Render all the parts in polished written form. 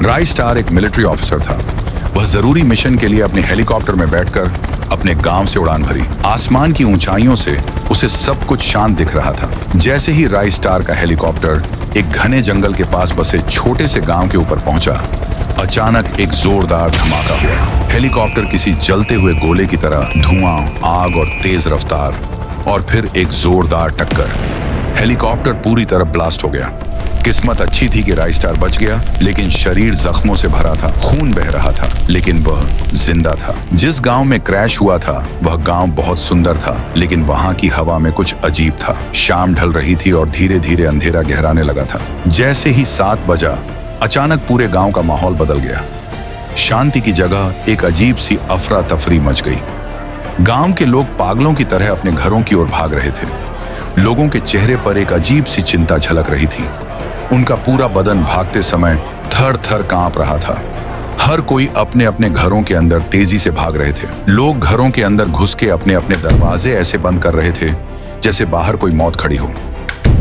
राय star एक military officer था। वह जरूरी मिशन के लिए अपने हेलीकॉप्टर में बैठकर अपने गांव से उड़ान भरी। आसमान की ऊंचाइयों से उसे सब कुछ शांत दिख रहा था। जैसे ही राय स्टार का हेलीकॉप्टर एक घने जंगल के पास बसे छोटे से गांव के ऊपर पहुंचा, अचानक एक जोरदार धमाका हुआ। हेलीकॉप्टर किसी जलते हुए गोले की तरह, धुआं, आग और तेज रफ्तार, और फिर एक जोरदार टक्कर। हेलीकॉप्टर पूरी तरह ब्लास्ट हो गया। किस्मत अच्छी थी कि राय स्टार बच गया, लेकिन शरीर जख्मों से भरा था, खून बह रहा था, लेकिन वह जिंदा था। जिस गांव में क्रैश हुआ था वह गांव बहुत सुंदर था, लेकिन वहां की हवा में कुछ अजीब था। शाम ढल रही थी और धीरे धीरे अंधेरा गहराने लगा था। जैसे ही 7 बजा, अचानक पूरे गांव का माहौल बदल गया। शांति की जगह एक अजीब सी अफरा तफरी मच गई। गांव के लोग पागलों की तरह अपने घरों की ओर भाग रहे थे। लोगों के चेहरे पर एक अजीब सी चिंता झलक रही थी। उनका पूरा बदन भागते समय थर थर कांप रहा था। हर कोई अपने अपने घरों के अंदर तेजी से भाग रहे थे। लोग घरों के अंदर घुस के अपने अपने दरवाजे ऐसे बंद कर रहे थे जैसे बाहर कोई मौत खड़ी हो।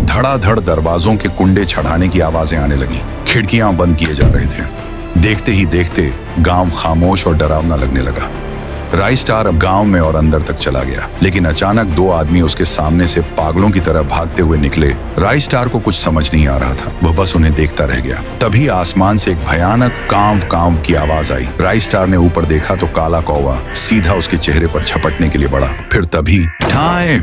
धड़ाधड़ दरवाजों के कुंडे चढ़ाने की आवाजें आने लगी। खिड़कियां बंद किए जा रहे थे। देखते ही देखते गांव खामोश और डरावना लगने लगा। राय स्टार अब गांव में और अंदर तक चला गया, लेकिन अचानक 2 आदमी उसके सामने से पागलों की तरह भागते हुए निकले। राय स्टार को कुछ समझ नहीं आ रहा था, वह बस उन्हें देखता रह गया। तभी आसमान से एक भयानक कांव कांव की आवाज आई। राय स्टार ने ऊपर देखा तो काला कौवा सीधा उसके चेहरे पर झपटने के लिए बढ़ा। फिर तभी ठाए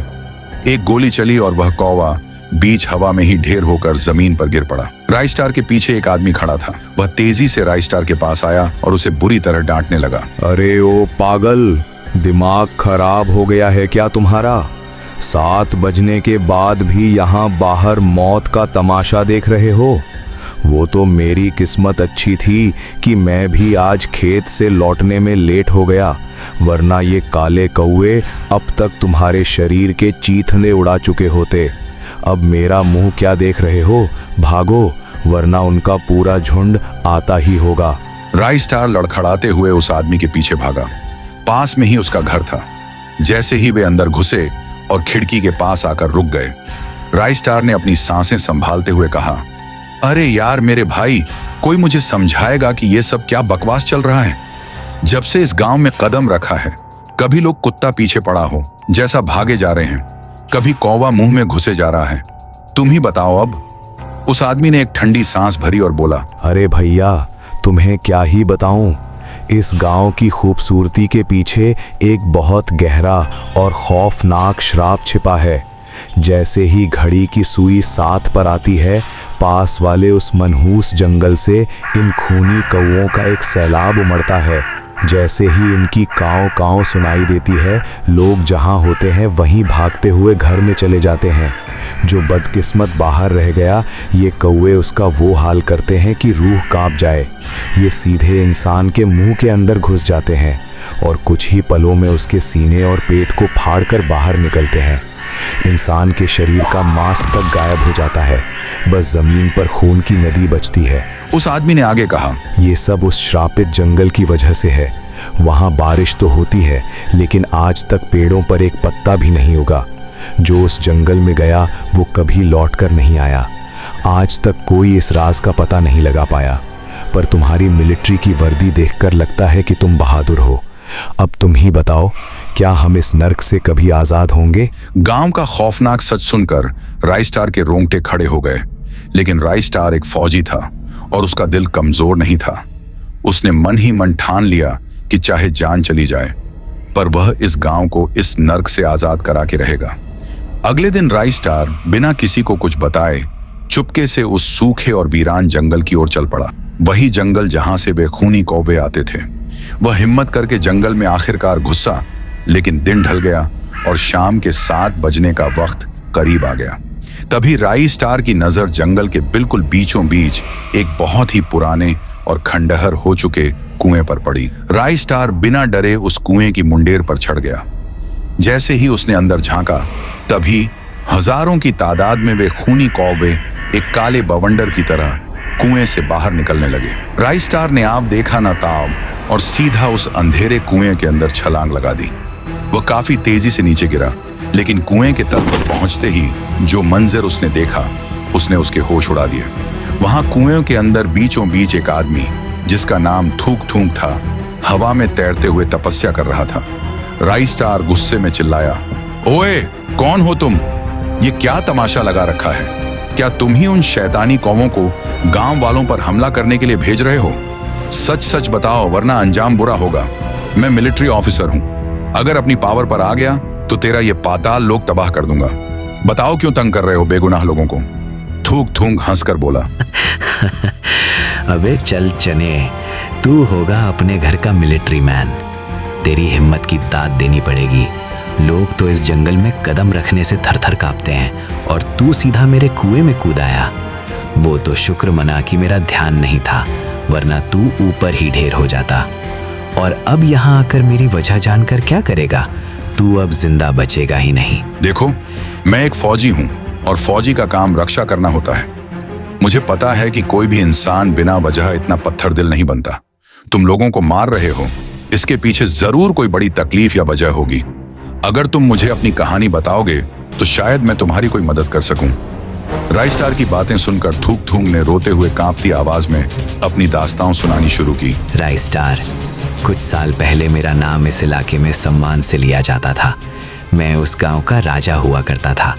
एक गोली चली और वह कौवा बीच हवा में ही ढेर होकर जमीन पर गिर पड़ा। राय स्टार के पीछे एक आदमी खड़ा था। वह तेजी से राय स्टार के पास आया और उसे बुरी तरह डांटने लगा। अरे ओ पागल, दिमाग खराब हो गया है क्या तुम्हारा? 7 बजने के बाद भी यहाँ बाहर मौत का तमाशा देख रहे हो? वो तो मेरी किस्मत अच्छी थी कि मैं भी आज खेत से लौटने में लेट हो गया, वरना ये काले कौवे अब तक तुम्हारे शरीर के चीथने उड़ा चुके होते। अब मेरा मुंह क्या देख रहे हो? भागो, वरना उनका पूरा झुंड आता ही होगा। राय स्टार लड़खड़ाते हुए उस आदमी के पीछे भागा। पास में ही उसका घर था। जैसे ही वे अंदर घुसे और खिड़की के पास आकर रुक गए, राय स्टार ने अपनी सांसें संभालते हुए कहा, अरे यार मेरे भाई, कोई मुझे समझाएगा कि ये सब क्या बकवास चल रहा है? जब से इस गांव में कदम रखा है, कभी लोग कुत्ता पीछे पड़ा हो जैसा भागे जा रहे हैं, कभी कौवा मुंह में घुसे जा रहा है। तुम ही बताओ अब। उस आदमी ने एक ठंडी सांस भरी और बोला, अरे भैया, तुम्हें क्या ही बताऊं, इस गांव की खूबसूरती के पीछे एक बहुत गहरा और खौफनाक श्राप छिपा है। जैसे ही घड़ी की सुई 7 पर आती है, पास वाले उस मनहूस जंगल से इन खूनी कौवों का एक सैलाब उमड़ता है। जैसे ही इनकी काँव काँव सुनाई देती है, लोग जहाँ होते हैं वहीं भागते हुए घर में चले जाते हैं। जो बदकिस्मत बाहर रह गया, ये कौवे उसका वो हाल करते हैं कि रूह कांप जाए। ये सीधे इंसान के मुंह के अंदर घुस जाते हैं और कुछ ही पलों में उसके सीने और पेट को फाड़कर बाहर निकलते हैं। इंसान के शरीर का मांस तक गायब हो जाता है, बस जमीन पर खून की नदी बचती है। उस आदमी ने आगे कहा, ये सब उस श्रापित जंगल की वजह से है। वहाँ बारिश तो होती है, लेकिन आज तक पेड़ों पर एक पत्ता भी नहीं उगा। जो उस जंगल में गया वो कभी लौट कर नहीं आया। आज तक कोई इस राज का पता नहीं लगा पाया। पर तुम्हारी मिलिट्री की वर्दी देखकर लगता है कि तुम बहादुर हो। अब तुम ही बताओ, क्या हम इस नर्क से कभी आजाद होंगे? गांव का खौफनाक सच सुनकर राय स्टार के रोंगटे खड़े हो गए। लेकिन राय स्टार एक फौजी था और उसका दिल कमजोर नहीं था। उसने मन ही मन ठान लिया कि चाहे जान चली जाए, पर वह इस गांव को इस नर्क से आजाद करा के रहेगा। अगले दिन राय स्टार बिना किसी को कुछ बताए चुपके से उस सूखे और वीरान जंगल की ओर चल पड़ा। वही जंगल जहां से वे खूनी कौवे आते थे। वह हिम्मत करके जंगल में आखिरकार घुसा, लेकिन दिन ढल गया और शाम के 7 बजने का वक्त करीब आ गया। तभी राय स्टार की नजर जंगल के बिल्कुल बीचों बीच एक बहुत ही पुराने और खंडहर हो चुके कुएं पर पड़ी। राय स्टार बिना डरे उस कुएं की मुंडेर पर चढ़ गया। जैसे ही उसने अंदर झांका, तभी हजारों की तादाद में वे खूनी कौवे एक काले बवंडर की तरह कुएं से बाहर निकलने लगे। राय स्टार ने आप देखा ना ताब और सीधा उस अंधेरे कुएं के अंदर छलांग लगा दी। वह काफी तेजी से नीचे गिरा, लेकिन कुएं के तल पर पहुंचते ही जो मंजर उसने देखा, उसने उसके होश उड़ा दिए। वहां कुएं के अंदर बीचों बीच एक आदमी जिसका नाम थूक थूक था, हवा में तैरते हुए तपस्या कर रहा था। राई स्टार गुस्से में चिल्लाया, ओए, कौन हो तुम? ये क्या तमाशा लगा रखा है? क्या तुम ही उन शैतानी कौवों को गांव वालों पर हमला करने के लिए भेज रहे हो? सच सच बताओ, वरना अंजाम बुरा होगा। मैं मिलिट्री ऑफिसर हूं, अगर अपनी पावर पर आ गया तो तेरा ये पाताल लोक तबाह कर दूंगा। बताओ क्यों तंग कर रहे हो बेगुनाह लोगों को? थूक थूक हंसकर बोला, अबे चल चने, तू होगा अपने घर का मिलिट्री मैन। तेरी हिम्मत की दाद देनी पड़ेगी। लोग तो इस जंगल में कदम रखने से थर-थर कांपते हैं और तू सीधा मेरे कुएं में कूद आया। वो तो शुक्र मना कि मेरा ध्यान नहीं था, वरना तू ऊपर ही ढेर हो जाता। और अब यहाँ आकर मेरी वजह जानकर क्या करेगा? तू अब जिंदा बचेगा ही नहीं। देखो, मैं एक फौजी हूं और फौजी का काम रक्षा करना होता है। मुझे पता है कि कोई भी इंसान बिना वजह इतना पत्थर दिल नहीं बनता। तुम लोगों को मार रहे हो, इसके पीछे जरूर कोई बड़ी तकलीफ या वजह होगी। अगर तुम मुझे अपनी कहानी बताओगे तो शायद मैं तुम्हारी कोई मदद कर सकूं। राई स्टार की बातें सुनकर थूक थूक ने रोते हुए कांपती आवाज में अपनी दास्तान सुनानी शुरू की। राई स्टार, कुछ साल पहले मेरा नाम इस इलाके में सम्मान से लिया जाता था। मैं उस गांव का राजा हुआ करता था।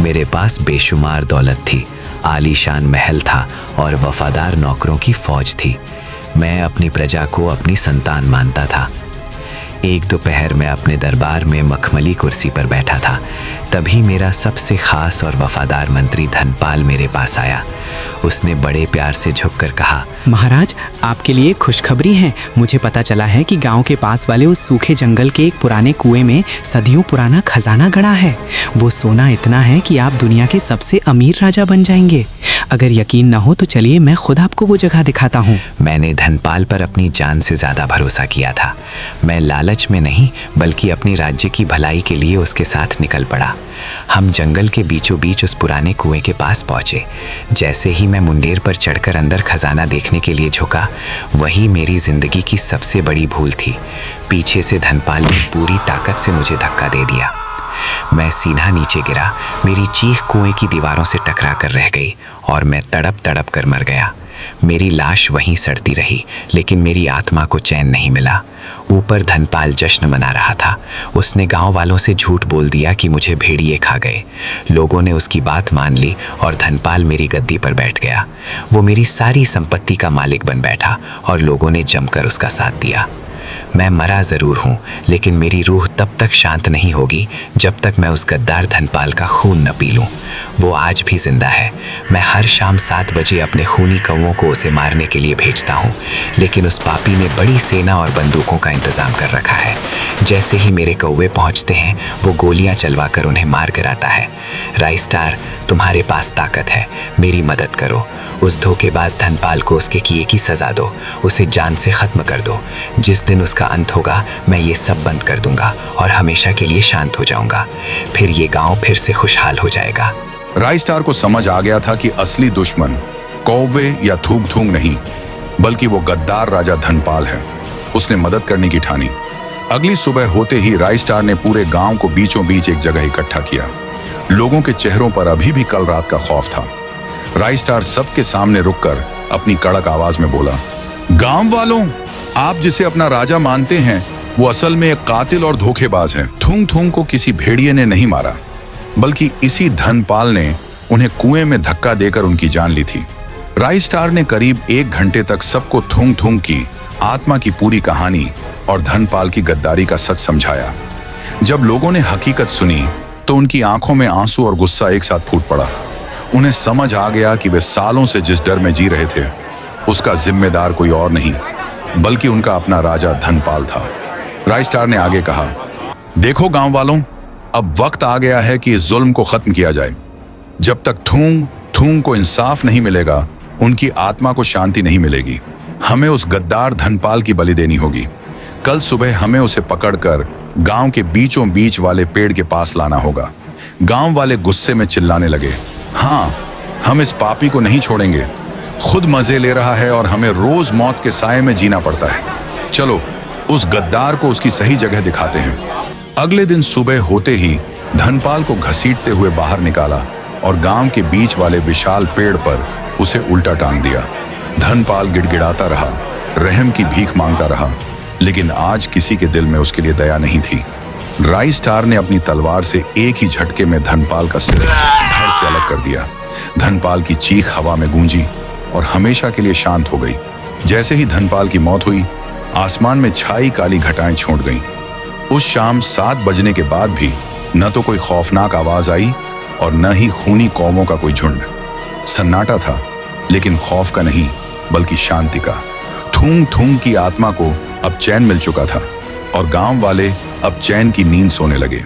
मेरे पास बेशुमार दौलत थी, आलीशान महल था और वफादार नौकरों की फौज थी। मैं अपनी प्रजा को अपनी संतान मानता था। एक दोपहर में अपने दरबार में मखमली कुर्सी पर बैठा था, तभी मेरा सबसे खास और वफादार मंत्री धनपाल मेरे पास आया। उसने बड़े प्यार से झुककर कहा, महाराज, आपके लिए खुशखबरी है। मुझे पता चला है कि गांव के पास वाले उस सूखे जंगल के एक पुराने कुएं में सदियों पुराना खजाना गड़ा है। वो सोना इतना है कि आप दुनिया के सबसे अमीर राजा बन जाएंगे। अगर यकीन न हो तो चलिए मैं खुद आपको वो जगह दिखाता हूँ। मैंने धनपाल पर अपनी जान से ज्यादा भरोसा किया था। मैं लालच में नहीं बल्कि अपने राज्य की भलाई के लिए उसके साथ निकल पड़ा। हम जंगल के बीचों बीच उस पुराने कुएं के पास पहुंचे। जैसे ही मैं मुंडेर पर चढ़कर अंदर खजाना देखने के लिए झुका, वही मेरी जिंदगी की सबसे बड़ी भूल थी। पीछे से धनपाल ने पूरी ताकत से मुझे धक्का दे दिया। मैं सीधा नीचे गिरा। मेरी चीख कुएं की दीवारों से टकरा कर रह गई और मैं तड़प तड़प कर मर गया। मेरी लाश वहीं सड़ती रही, लेकिन मेरी आत्मा को चैन नहीं मिला। ऊपर धनपाल जश्न मना रहा था। उसने गांव वालों से झूठ बोल दिया कि मुझे भेड़िए खा गए। लोगों ने उसकी बात मान ली और धनपाल मेरी गद्दी पर बैठ गया। वो मेरी सारी संपत्ति का मालिक बन बैठा और लोगों ने जमकर उसका साथ दिया। मैं मरा जरूर हूँ, लेकिन मेरी रूह तब तक शांत नहीं होगी जब तक मैं उस गद्दार धनपाल का खून न पी लूँ। वो आज भी जिंदा है। मैं हर शाम 7 बजे अपने खूनी कौवों को उसे मारने के लिए भेजता हूँ, लेकिन उस पापी ने बड़ी सेना और बंदूकों का इंतजाम कर रखा है। जैसे ही मेरे कौवे पहुँचते हैं, वो गोलियाँ चलवा कर उन्हें मार गिराता है। राई स्टार, तुम्हारे पास ताकत है, मेरी मदद करो। उस धोखेबाज धनपाल को उसके किए की सजा दो, उसे जान से खत्म कर दो। जिस दिन उसका अंत होगा, मैं ये सब बंद कर दूंगा और हमेशा के लिए शांत हो जाऊंगा। फिर ये गांव फिर से खुशहाल हो जाएगा। राई स्टार को समझ आ गया था कि असली दुश्मन कौवे या थूक थूक नहीं, बल्कि वो गद्दार राजा धनपाल है। उसने मदद करने की ठानी। अगली सुबह होते ही राई स्टार ने पूरे गांव को बीचों बीच एक जगह इकट्ठा किया। लोगों के चेहरों पर अभी भी कल रात का खौफ था। राई स्टार सबके सामने रुककर अपनी कड़क आवाज में बोला, गांव वालों, आप जिसे अपना राजा मानते हैं वो असल में एक कातिल और धोखेबाज है। थूक थूक को किसी भेड़िए ने नहीं मारा, बल्कि इसी धनपाल ने उन्हें कुएं में धक्का देकर उनकी जान ली थी। राई स्टार ने करीब 1 घंटे तक सबको थूक थूक की आत्मा की पूरी कहानी और धनपाल की गद्दारी का सच समझाया। जब लोगों ने हकीकत सुनी तो उनकी आंखों में आंसू और गुस्सा एक साथ फूट पड़ा। उन्हें समझ आ गया कि वे सालों से जिस डर में जी रहे थे, उसका जिम्मेदार कोई और नहीं बल्कि उनका अपना राजा धनपाल था। राई स्टार ने आगे कहा, देखो गांव वालों, अब वक्त आ गया है कि इस जुल्म को खत्म किया जाए। जब तक थूक थूक को इंसाफ नहीं मिलेगा, उनकी आत्मा को शांति नहीं मिलेगी। हमें उस गद्दार धनपाल की बलि देनी होगी। कल सुबह हमें उसे पकड़कर गांव के बीचों बीच वाले पेड़ के पास लाना होगा। गांव वाले गुस्से में चिल्लाने लगे, हाँ, हम इस पापी को नहीं छोड़ेंगे। खुद मजे ले रहा है और हमें रोज मौत के साए में जीना पड़ता है। चलो उस गद्दार को उसकी सही जगह दिखाते हैं। अगले दिन सुबह होते ही धनपाल को घसीटते हुए बाहर निकाला और गांव के बीच वाले विशाल पेड़ पर उसे उल्टा टांग दिया। धनपाल गिड़गिड़ाता रहा, रहम की भीख मांगता रहा, लेकिन आज किसी के दिल में उसके लिए दया नहीं थी। राई स्टार ने अपनी तलवार से एक ही झटके में धनपाल का सिर धड़ से अलग कर दिया। धनपाल की चीख हवा में गूंजी और हमेशा के लिए शांत हो गई। जैसे ही धनपाल की मौत हुई, आसमान में छाई काली घटाएं छोड़ गईं। उस शाम 7 बजने के बाद भी न तो कोई खौफनाक आवाज आई और न ही खूनी कौमों का कोई झुंड। सन्नाटा था, लेकिन खौफ का नहीं बल्कि शांति का। थूंग थूंग की आत्मा को अब चैन मिल चुका था और गांव वाले अब चैन की नींद सोने लगे।